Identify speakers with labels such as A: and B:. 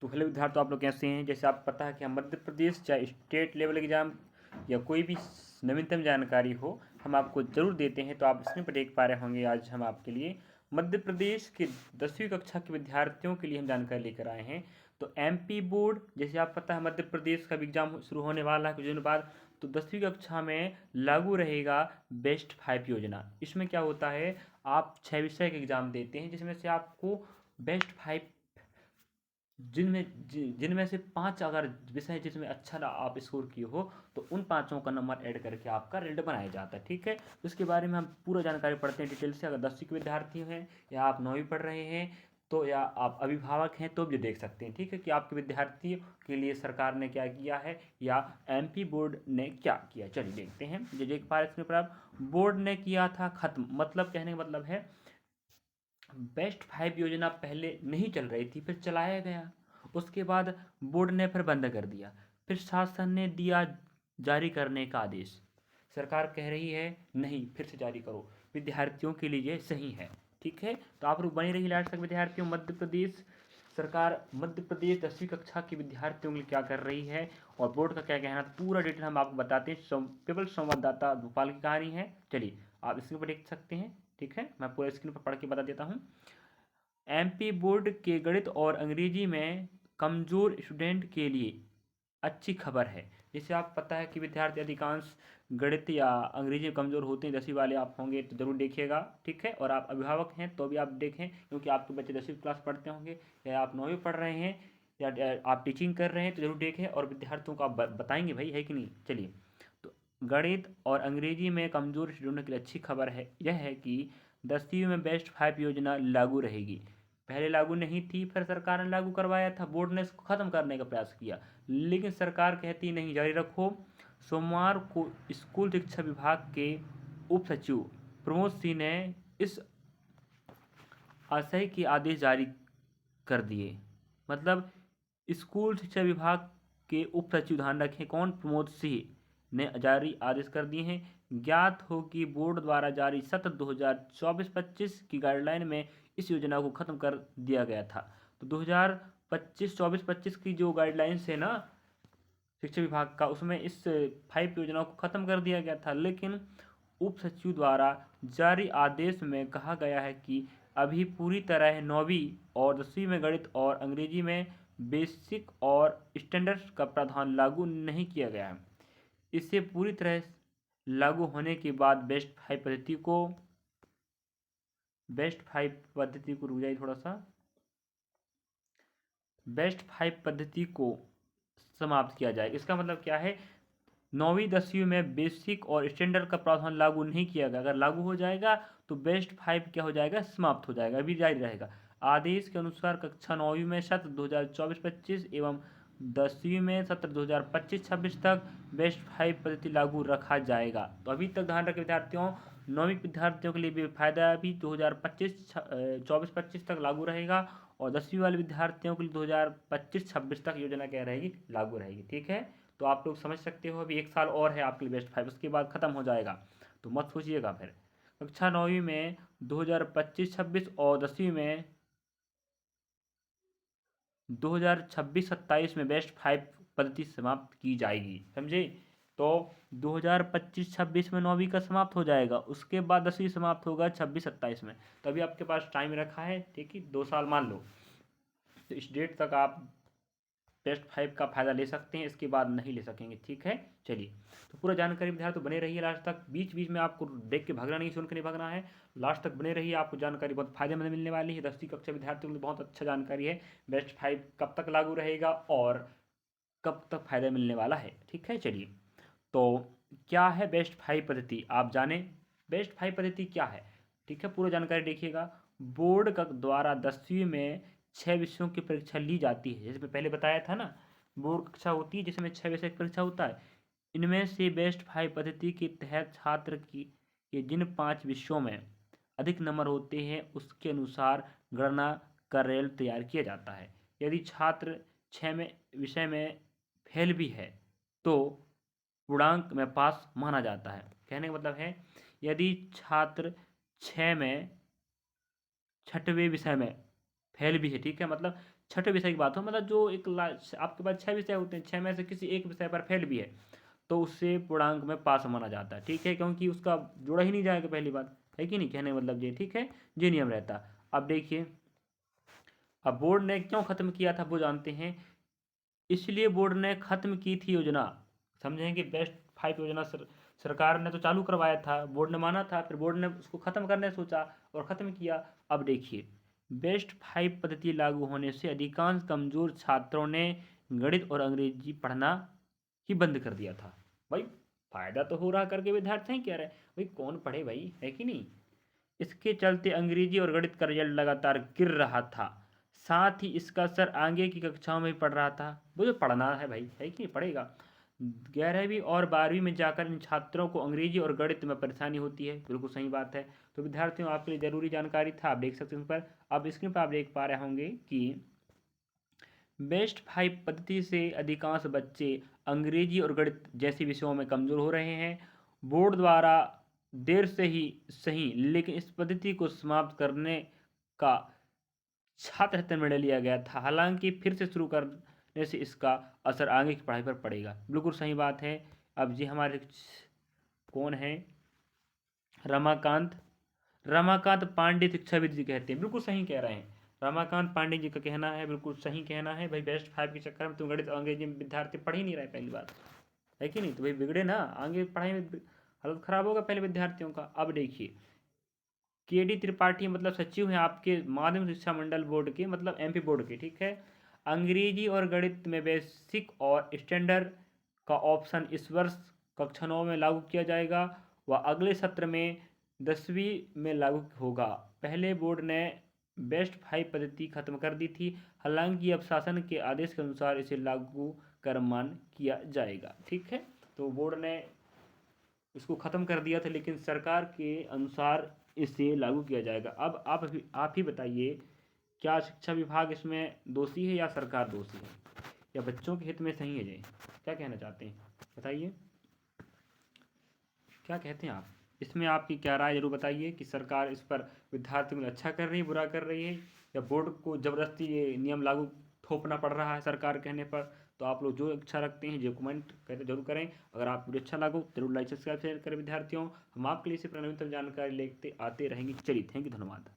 A: तो हेलो विद्यार्थी, आप लोग कैसे हैं। जैसे आपको पता है कि हम मध्य प्रदेश चाहे स्टेट लेवल एग्जाम या कोई भी नवीनतम जानकारी हो हम आपको ज़रूर देते हैं। तो आप स्क्रीन पर देख पा रहे होंगे, आज हम आपके लिए मध्य प्रदेश के 10वीं कक्षा के विद्यार्थियों के लिए हम जानकारी लेकर आए हैं। तो एमपी बोर्ड, जैसे आप पता है मध्य प्रदेश का भी एग्जाम शुरू होने वाला है कुछ दिनों बाद। तो 10वीं कक्षा में लागू रहेगा बेस्ट 5 योजना। इसमें क्या होता है, आप 6 विषय के एग्जाम देते हैं जिसमें से आपको बेस्ट 5 जिनमें से 5 अगर विषय जिसमें अच्छा आप स्कोर किए हो तो उन पाँचों का नंबर ऐड करके आपका रिजल्ट बनाया जाता है। ठीक है, उसके बारे में हम पूरा जानकारी पढ़ते हैं डिटेल से। अगर 10वीं के विद्यार्थी हैं या आप 9वीं पढ़ रहे हैं तो या आप अभिभावक हैं तो भी देख सकते हैं। ठीक है, कि आपके विद्यार्थी के लिए सरकार ने क्या किया है या एमपी बोर्ड ने क्या किया। चलिए देखते हैं। जो देख पा रहे इसके ऊपर बोर्ड ने किया था खत्म, मतलब कहने का मतलब है बेस्ट 5 योजना पहले नहीं चल रही थी, फिर चलाया गया। उसके बाद बोर्ड ने फिर बंद कर दिया, फिर शासन ने दिया जारी करने का आदेश। सरकार कह रही है नहीं, फिर से जारी करो, विद्यार्थियों के लिए ये सही है। ठीक है, तो आप लोग बनी रही लास्ट तक। विद्यार्थियों, मध्य प्रदेश सरकार मध्य प्रदेश 10वीं कक्षा के विद्यार्थियों के लिए क्या कर रही है और बोर्ड का क्या कहना है, पूरा डिटेल हम आपको बताते हैं। केवल संवाददाता भोपाल की कहानी है। चलिए आप इसके ऊपर देख सकते हैं। ठीक है, मैं पूरा स्क्रीन पर पढ़ के बता देता हूँ। एमपी बोर्ड के गणित और अंग्रेजी में कमजोर स्टूडेंट के लिए अच्छी खबर है। जैसे आप पता है कि विद्यार्थी अधिकांश गणित या अंग्रेजी में कमज़ोर होते हैं। 10वीं वाले आप होंगे तो ज़रूर देखिएगा। ठीक है, और आप अभिभावक हैं तो भी आप देखें, क्योंकि आपके बच्चे 10वीं क्लास पढ़ते होंगे या आप 9वीं पढ़ रहे हैं या आप टीचिंग कर रहे हैं तो ज़रूर देखें और विद्यार्थियों को आप बताएंगे भाई, है कि नहीं। चलिए, तो गणित और अंग्रेजी में कमज़ोर स्टूडेंट के लिए अच्छी खबर है यह है कि 10वीं में बेस्ट 5 योजना लागू रहेगी। पहले लागू नहीं थी, फिर सरकार ने लागू करवाया था, बोर्ड ने इसको ख़त्म करने का प्रयास किया, लेकिन सरकार कहती नहीं, जारी रखो। सोमवार को स्कूल शिक्षा विभाग के उप सचिव प्रमोद सिंह ने इस आशय के आदेश जारी कर दिए। मतलब स्कूल शिक्षा विभाग के उप सचिव, ध्यान रखें कौन, प्रमोद सिंह ने जारी आदेश कर दिए हैं। ज्ञात हो कि बोर्ड द्वारा जारी सत्र 2024-25 की गाइडलाइन में इस योजना को खत्म कर दिया गया था। तो 2025-24-25 की जो गाइडलाइंस है ना शिक्षा विभाग का, उसमें इस 5 योजनाओं को खत्म कर दिया गया था, लेकिन उप सचिव द्वारा जारी आदेश में कहा गया है कि अभी पूरी तरह 9वीं और 10वीं में गणित और अंग्रेजी में बेसिक और स्टैंडर्ड का प्रावधान लागू नहीं किया गया है। इससे पूरी तरह लागू होने के बाद रुक जाइए थोड़ा सा, बेस्ट 5 पद्धति को समाप्त किया जाएगा। इसका मतलब क्या है, 9वीं 10वीं में बेसिक और स्टैंडर्ड का प्रावधान लागू नहीं किया गया। अगर लागू हो जाएगा तो बेस्ट 5 क्या हो जाएगा, समाप्त हो जाएगा, अभी जारी रहेगा। आदेश के अनुसार कक्षा 9वीं में सत्र 2024-25 एवं 10वीं में सत्र 2025-26 तक बेस्ट 5 पद्धति लागू रखा जाएगा। तो अभी तक ध्यान रखें विद्यार्थियों, 9वीं विद्यार्थियों के लिए भी फायदा अभी 2024-25 तक लागू रहेगा और 10वीं वाले विद्यार्थियों के लिए 2025-26 तक योजना क्या रहेगी, लागू रहेगी। ठीक है, तो आप लोग समझ सकते हो, अभी 1 साल और है आपके लिए बेस्ट 5, उसके बाद ख़त्म हो जाएगा। तो मत सोचिएगा। फिर कक्षा 9वीं में 2025-26 और 10वीं में 2026-27 में बेस्ट 5 पद्धति समाप्त की जाएगी, समझे। तो 2025-26 में 9वीं का समाप्त हो जाएगा, उसके बाद 10वीं समाप्त होगा 26-27 में। तो अभी आपके पास टाइम रखा है, ठीक है, 2 साल मान लो। तो इस डेट तक आप बेस्ट 5 का फायदा ले सकते हैं, इसके बाद नहीं ले सकेंगे। ठीक है, चलिए, तो पूरा जानकारी विद्यार्थी तो बने रहिए लास्ट तक। बीच बीच में आपको देख के भागना नहीं, सुन के नहीं भागना है, लास्ट तक बने रहिए, आपको जानकारी बहुत फायदेमंद मिलने वाली है। 10वीं कक्षा विद्यार्थियों के लिए बहुत अच्छा जानकारी है, बेस्ट 5 कब तक लागू रहेगा और कब तक फायदा मिलने वाला है। ठीक है, चलिए, तो क्या है बेस्ट 5 पद्धति, आप जाने बेस्ट 5 पद्धति क्या है। ठीक है, पूरा जानकारी देखिएगा। बोर्ड का द्वारा 10वीं में 6 विषयों की परीक्षा ली जाती है, जैसे मैं पहले बताया था ना, बोर्ड कक्षा होती है जिसमें 6 विषय की परीक्षा होता है। इनमें से बेस्ट 5 पद्धति के तहत छात्र की के जिन 5 विषयों में अधिक नंबर होते हैं उसके अनुसार गणना कर रेल तैयार किया जाता है। यदि छात्र 6 में विषय में फेल भी है तो पूर्णांक में पास माना जाता है। कहने का मतलब है, यदि छात्र 6 में 6वें विषय में फेल भी है, ठीक है, मतलब छठे विषय की बात हो, मतलब जो आपके पास 6 विषय होते हैं, 6 में से किसी एक विषय पर फेल भी है तो उससे पूर्णांक में पास माना जाता है, ठीक है, क्योंकि उसका जोड़ा ही नहीं जाएगा, पहली बात है कि नहीं, कहने का मतलब ये, ठीक है, ये नियम रहता। अब देखिए, अब बोर्ड ने क्यों खत्म किया था वो जानते हैं। इसलिए बोर्ड ने खत्म की थी योजना, समझें कि बेस्ट 5 योजना सरकार ने तो चालू करवाया था, बोर्ड ने माना था, फिर बोर्ड ने उसको खत्म करने सोचा और खत्म किया। अब देखिए, बेस्ट 5 पद्धति लागू होने से अधिकांश कमजोर छात्रों ने गणित और अंग्रेजी पढ़ना ही बंद कर दिया था। भाई फायदा तो हो रहा करके विद्यार्थी हैं, कह रहे भाई कौन पढ़े भाई, है कि नहीं। इसके चलते अंग्रेजी और गणित का रिजल्ट लगातार गिर रहा था, साथ ही इसका असर आगे की कक्षाओं में भी पड़ रहा था। मुझे पढ़ना है भाई, है कि नहीं, पढ़ेगा। 11वीं और 12वीं में जाकर इन छात्रों को अंग्रेजी और गणित में परेशानी होती है, बिल्कुल सही बात है। तो विद्यार्थियों, आपके लिए जरूरी जानकारी था, आप देख सकते हैं उस पर। अब स्क्रीन पर आप देख पा रहे होंगे कि बेस्ट 5 पद्धति से अधिकांश बच्चे अंग्रेजी और गणित जैसे विषयों में कमजोर हो रहे हैं। बोर्ड द्वारा देर से ही सही, लेकिन इस पद्धति को समाप्त करने का छात्र हित में निर्णय लिया गया था। हालांकि फिर से शुरू करने से इसका असर आगे की पढ़ाई पर पड़ेगा, बिल्कुल सही बात है। अब जी हमारे कौन है, रमाकांत रमाकांत पांडे शिक्षाविद जी कहते हैं, बिल्कुल सही कह रहे हैं। रमाकांत पांडे जी का कहना है, बिल्कुल सही कहना है भाई, बेस्ट 5 के चक्कर में तुम गणित और अंग्रेजी में विद्यार्थी पढ़ ही नहीं रहे, पहली बात है कि नहीं, तो भाई बिगड़े ना, आगे पढ़ाई में हालत खराब होगा पहले विद्यार्थियों का। अब देखिए, के डी त्रिपाठी मतलब सचिव हैं आपके माध्यमिक शिक्षा मंडल बोर्ड के, मतलब एमपी बोर्ड के, ठीक है। अंग्रेजी और गणित में बेसिक और स्टैंडर्ड का ऑप्शन इस वर्ष कक्षा 9 में लागू किया जाएगा व अगले सत्र में 10वीं में लागू होगा। पहले बोर्ड ने बेस्ट 5 पद्धति खत्म कर दी थी, हालांकि अब शासन के आदेश के अनुसार इसे लागू कर मान किया जाएगा, ठीक है। तो बोर्ड ने इसको ख़त्म कर दिया था, लेकिन सरकार के अनुसार इसे लागू किया जाएगा। अब आप ही बताइए, क्या शिक्षा विभाग इसमें दोषी है या सरकार दोषी है, या बच्चों के हित में सही है ये, क्या कहना चाहते हैं बताइए, क्या कहते हैं आप इसमें, आपकी क्या राय जरूर बताइए कि सरकार इस पर विद्यार्थियों को अच्छा कर रही है, बुरा कर रही है, या बोर्ड को ज़बरदस्ती ये नियम लागू थोपना पड़ रहा है सरकार कहने पर। तो आप लोग जो अच्छा रखते हैं जो कमेंट करते जरूर करें। अगर आपको वीडियो अच्छा लागो जरूर लाइक सब्सक्राइब शेयर करें विद्यार्थियों। हम आपके लिए इसी पर नवीनतम जानकारी लेते आते रहेंगे। चलिए, थैंक यू, धन्यवाद।